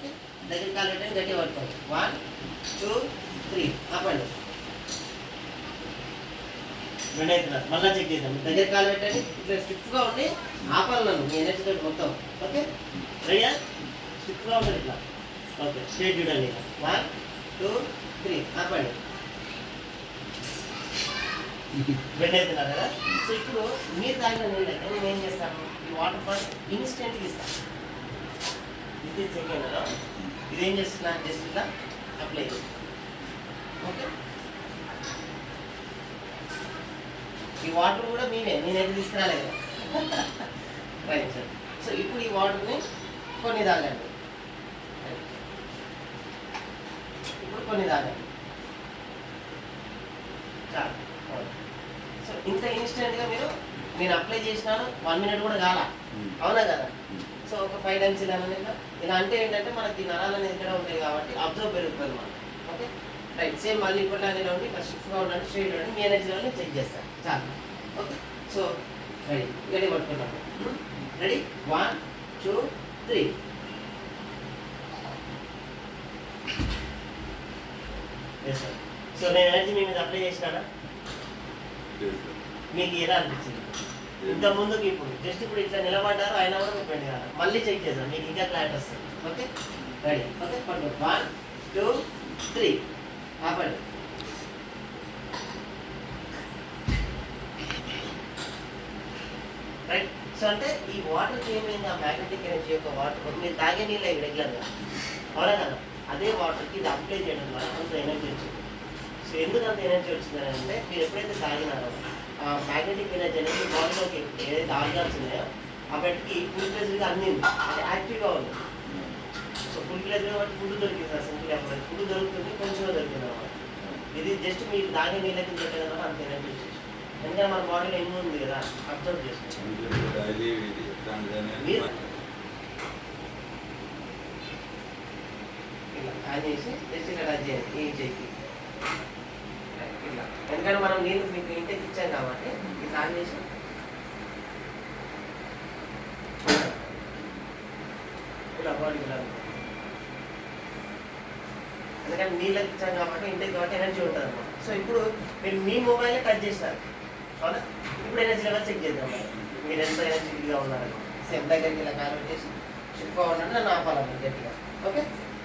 Okay, దగ్గర కాలు పెట్టండి, గట్టిగా పట్టుకోండి. 1 2 3 ఆపండి. రెండు అవుతున్నారు, మళ్ళీ చెక్ చేద్దాం. దగ్గర కాలు పెట్టండి, ఇట్లా స్టిఫ్గా ఉండి ఆపాలి నన్ను మీ ఎనర్జీ తోటి మొత్తం. ఓకే, రెడీయా? స్టిఫ్గా ఉంటుంది ఇట్లా. ఓకే, స్ట్రేట్ చూడండి. 1 2 3 ఆపండి. బెండ్ అవుతున్నారు కదా. సో ఇప్పుడు మీరు తాగిన నీళ్ళకి నేను ఏం చేస్తాను, ఈ వాటర్ బాటిల్ ఇన్స్టెంట్గా ఇస్తాను. ఇది సెకండ్ కదా, ఇదేం చేస్తున్నాను, జస్ట్ ఇలా అప్లై చేస్తాను. ఓకే, ఈ వాటర్ కూడా మీవే, నేనైతే తీసుకురాలే కదా. Right sir. సో ఇప్పుడు ఈ వాటర్ని కొన్ని తాగండి. ఇప్పుడు కొన్ని తాగండి. చాలు. సో ఇంత ఇన్స్టెంట్గా నేను అప్లై చేసినాను, 1 మినిట్ కూడా కాల, అవునా కదా. సో ఒక 5 టైమ్స్ ఇలా అంటే ఏంటంటే మనకి నరాలని ఎక్కడ ఉంటాయి కాబట్టి అబ్జర్వ్ పెరుగుతుంది మనం. Okay, right. సేమ్ మళ్ళీ ఇప్పటిలాగే ఉండి ఇక్కడ షిఫ్ట్గా ఉండండి, స్ట్రైట్ ఉండండి, మీ ఎనర్జీ లెవెల్ని చెక్ చేస్తాను. చాలు. ఓకే, సో రెడీ, గడి పట్టుకుంటాము. రెడీ, 1 2 3. Yes sir. సో నేను ఎనర్జీ మీ మీద అప్లై చేసినానా, మీకు ఎలా అనిపించింది? ఇంత ముందుకి ఇప్పుడు జస్ట్ ఇప్పుడు ఇట్లా నిలబడ్డారు, అయినా కూడా మీకు బెండ్ కాదు. మళ్ళీ చెక్ చేద్దాం, మీకు ఇంకా క్లారిటీ వస్తుంది. Okay, ready. ఓకే, పట్టు. 1 2 3 ఆపండి. రైట్. సో అంటే ఈ వాటర్కి ఏమైంది, ఆ మ్యాగ్నెటిక్ ఎనర్జీ యొక్క వాటర్ మీరు తాగే నీళ్ళు అవి రెగ్యులర్గా, అవునా కదా, అదే వాటర్కి ఇది అప్లై చేయడం ద్వారా అంత ఎనర్జీ వచ్చింది. సో ఎందుకు అంత ఎనర్జీ వచ్చిందని అంటే మీరు ఎప్పుడైతే తాగినారో ఆ మ్యాగ్నెటిక్ ఎనర్జీ అనేది బాడీలోకి ఏదైతే ఆర్గాన్స్ ఉన్నాయో వాటికి ఫుల్ ప్లేస్గా అందింది, అది యాక్టివ్గా ఉంది. సో ఫుల్ ప్లేస్గా బట్టి ఫుడ్ దొరికింది సార్. సింపుల్ అప్పుడు ఫుడ్ దొరుకుతుంది, కొంచెం దొరికింది అన్నమాట. ఇది జస్ట్ మీరు తాగే నీళ్ళకి దొరికిన తర్వాత అంత ఎనర్జీ వచ్చేసి, ఎందుకంటే మన బాడీలో ఎన్ని ఉంది కదా, అబ్జర్వ్ చేసుకుంటాం. మీరు ఇలా ఆన్ చేసి జస్ట్ ఇక్కడ టచ్ చేయండి ఈ చెయ్యి. ఎందుకంటే మనం నీళ్ళు మీకు ఇంటికి ఇచ్చాం కాబట్టి ఇట్లా ఆన్ చేసి ఇలా బాడీకి ఇలా, ఎందుకంటే నీళ్ళకి ఇచ్చాం కాబట్టి ఇంటికి కాబట్టి ఎనర్జీ ఉంటుంది అన్నమాట. సో ఇప్పుడు మీరు మీ మొబైల్లో టచ్ చేస్తారు, అవునా. ఇప్పుడు ఎనర్జీ లెవెల్ చెక్ చేద్దాం, మీరు ఎంత ఎనర్జీగా ఉన్నారని. సేమ్ దగ్గరికి ఇలా కాలు పెట్టేసి షిఫ్ట్గా ఉండండి, నన్ను ఆపాలన్నమాట గట్టిగా. Okay,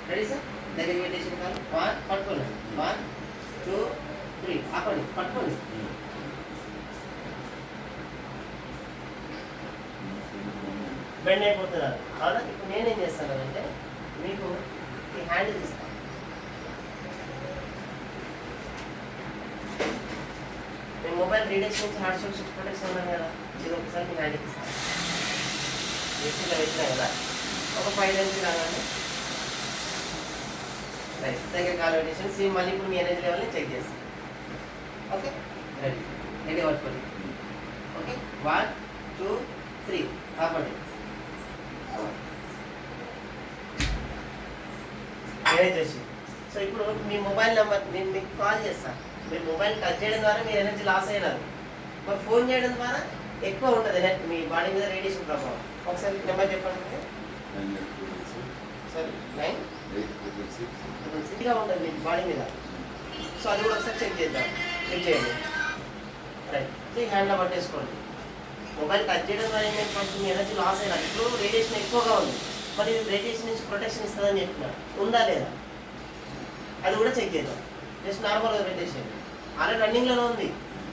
ready sir. దగ్గరికి పెట్టేసి కాదు, 1 పట్టుకోండి, 1 2 3 ఆపండి, పట్టుకోండి. బెండ్ అయిపోతున్నారు, అవునా. ఇప్పుడు నేనేం చేస్తానంటే మీకు ఈ హ్యాండ్ తీస్తాను. నేను మొబైల్ రీడర్స్ నుంచి హార్ట్ స్ట్రోక్ ప్రొటెక్షన్ ఉన్నాను కదా, ఇది ఒకసారి మీ హ్యాండ్ ఇస్తాను. ఇలా వచ్చినా కదా, ఒక 5 టైమ్స్ రాగానే రైట్ దగ్గర కాల్ పెట్టేసి సేమ్ మళ్ళీ ఇప్పుడు మీ ఎనర్జీ లెవెల్ని చెక్ చేస్తాను. Okay, ready. రెడీ పట్టుకోండి. ఓకే, 1 2 3 ఆపండి. ఎనర్జీ వచ్చింది. సో ఇప్పుడు మీ మొబైల్ నెంబర్ నేను మీకు కాల్ చేస్తాను, మీరు మొబైల్ టచ్ చేయడం ద్వారా మీరు ఎనర్జీ లాస్ అయినారు. మరి ఫోన్ చేయడం ద్వారా ఎక్కువ ఉంటుంది ఎనర్జీ, మీ బాడీ మీద రేడియేషన్ ప్రభావం. ఒకసారి నెంబర్ చెప్పండి సార్. 9 ఉంటుంది మీ బాడీ మీద. సో అది కూడా ఒకసారి చెక్ చేద్దాం, చెక్ చేయండి. రైట్. సో ఈ హ్యాండ్లో పట్టేసుకోండి. మొబైల్ టచ్ చేయడం ద్వారా ఏంటంటే ఫస్ట్ మీ ఎనర్జీ లాస్ అయినా, ఇప్పుడు రేడియేషన్ ఎక్కువగా ఉంది, మరి రేడియేషన్ నుంచి ప్రొటెక్షన్ ఇస్తుందని చెప్తున్నారు, ఉందా లేదా అది కూడా చెక్ చేద్దాం. జస్ట్ నార్మల్గా పెట్టేసేయండి, ఆల్రెడీ రన్నింగ్లోనే ఉంది.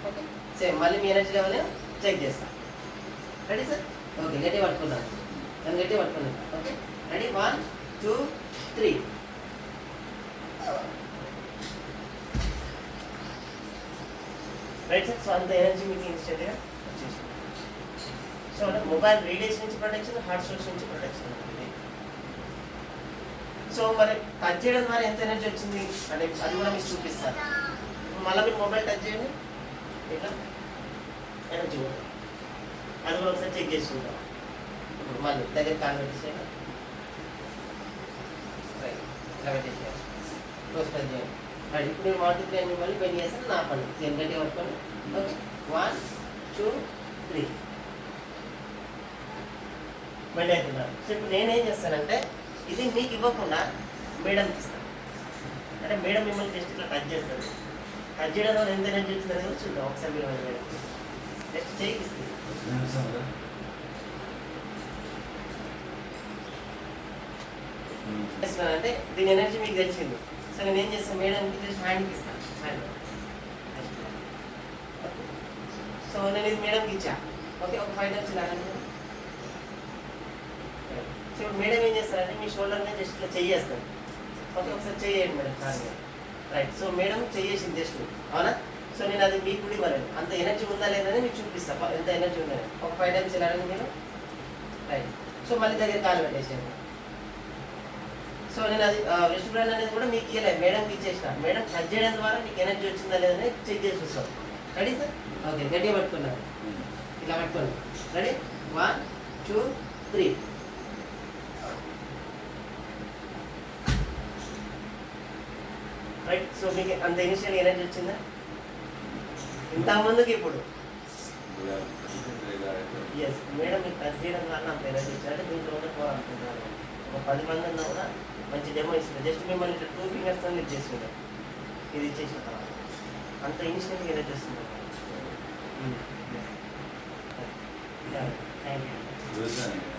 ఓకే, సేమ్ మళ్ళీ మీ ఎనర్జీ లెవెల్ చెక్ చేస్తాం. Ready sir. ఓకే, గట్టి పట్టుకున్నాను, నేను గట్టి పట్టుకున్నాను. Okay, ready. 1 2 3 right sir. So అంత ఎనర్జీ మీకు ఇన్స్టెంట్గా వచ్చేసింది. సో అంటే మొబైల్ రేడియేషన్ నుంచి ప్రొటెక్షన్, హార్ట్ స్ట్రోక్స్ నుంచి ప్రొటెక్షన్ ఉంటుంది. సో మరి టచ్ చేయడం ద్వారా ఎంత ఎనర్జీ వచ్చింది అంటే అది కూడా మీకు చూపిస్తారు. మళ్ళీ మీరు మొబైల్ టచ్ చేయండి, ఇట్లా ఎనర్జీ కూడా అది కూడా ఒకసారి చెక్ చేసుకుంటాం. ఇప్పుడు మళ్ళీ దగ్గర కాల్ పెట్టేసేయండి, ఇలా పెట్టేసేయాలి, క్లోజ్ టచ్ చేయండి. రైట్. ఇప్పుడు నేను 1 2 3 మళ్ళీ బెండ్ చేస్తాను, నా పని సేమ్ గట్టి పట్టుకోండి. ఓకే, 1 2 3 బెండ్ అవుతున్నారు. సో ఇప్పుడు నేనేం చేస్తానంటే ఇది మీకు ఇవ్వకుండా మేడంకి ఇస్తాను. అంటే మేడం మిమ్మల్ని జస్ట్ ఇట్లా టచ్ చేస్తారు. టచ్ చేయడం వల్ల ఎంత ఎనర్జీ వచ్చిందని కూడా చూద్దాం ఒకసారి మీరు మేడం జస్ట్ చేయిస్తుంది. అంటే దీని ఎనర్జీ మీకు తెలిసింది. సో నేను ఏం చేస్తాను, మేడంకి జస్ట్ హ్యాండ్కి ఇస్తాను. హ్యాండ్ సో నేను ఇది మేడంకి ఇచ్చా. ఓకే, ఒక 5 టైమ్స్ ఇలాగండి. సో ఇప్పుడు మేడం ఏం చేస్తారంటే మీ షోల్డర్ మీద జస్ట్ ఇట్లా చెయ్యేస్తాను. ఓకే, ఒకసారి చెయ్యండి మేడం కాదు. రైట్, సో మేడం చెయ్యేసింది జస్ట్, అవునా? సో నేను అది మీకు కూడా ఇవ్వలేను. అంత ఎనర్జీ ఉందా లేదని మీకు చూపిస్తాను ఎంత ఎనర్జీ ఉందని. ఒక 5 టైమ్స్ ఇలాగండి మీరు. రైట్, సో మళ్ళీ దగ్గర కాలు పెట్టేసాను. సో నేను అది వెస్ట్ బ్రాండ్ అనేది కూడా మీకు ఇవ్వలేదు, మేడంకి ఇచ్చేసిన. మేడం టచ్ చేయడం ద్వారా మీకు ఎనర్జీ వచ్చిందా లేదని చెక్ చేసి చూస్తాం. Ready sir? ఓకే, గట్టిగా పట్టుకున్నారు. ఇలా పట్టుకోండి. రెడీ? 1 2 3. రైట్, సో మీకు అంత ఇనిషియల్ ఎనర్జీ వచ్చిందా ఇంతకుముందుకి? ఇప్పుడు ఎస్, మేడం మీకు టచ్ చేయడం వల్ల అంత ఎనర్జీ వచ్చింది. అంటే దీంట్లో ఉండే పోవాలనుకుంటున్నాను. ఒక 10 మంది ఉన్నా కూడా మంచి డెమో ఇస్తుంది. జస్ట్ మిమ్మల్ని ఇట్లా 2 ఫింగర్స్తో లిఫ్ట్ చేసుకుంటాం. ఇది ఇచ్చేసిన తర్వాత అంత ఇన్స్టెంట్గా ఎనర్జీ వస్తుంది. Thank you.